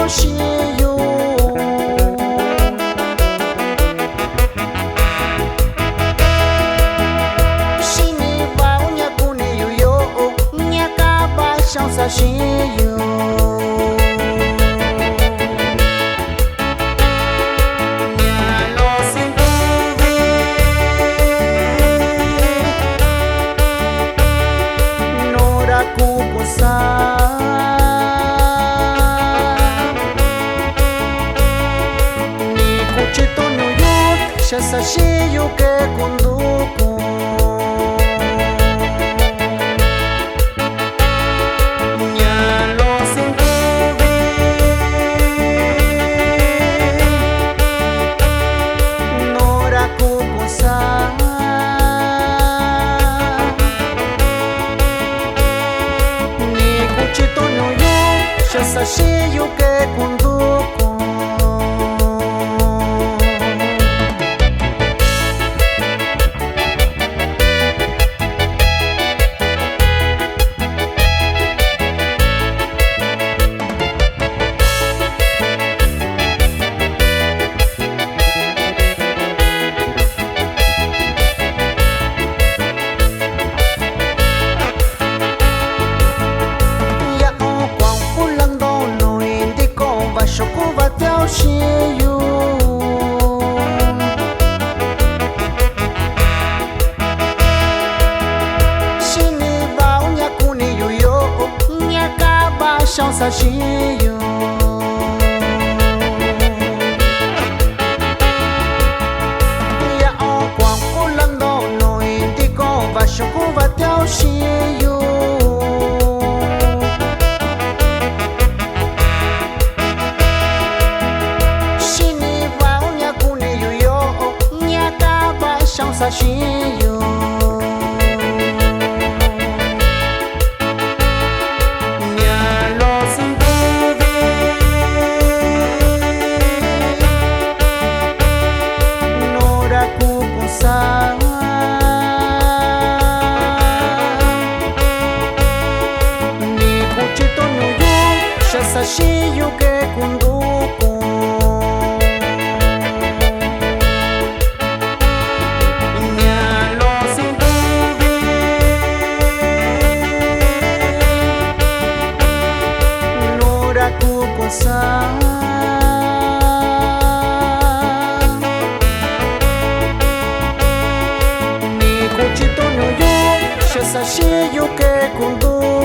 și eu. Și niva unia cu neiu eu, nia ca bașanța și eu. Essa cheio que conduco minha luz em tuve nora cucusa ni cuchito no yo essa cheio que conduco. Cheio Shiniva unia kuniyu yo nia kaba shansa cheio Ya o quang ulando no indico baixo cuba teu cheio. Cheio minha luz em tuve nora cucusa ni cuchito no yo essa cheio que conduco. Ni cuchito no yo essa cheio que conduco.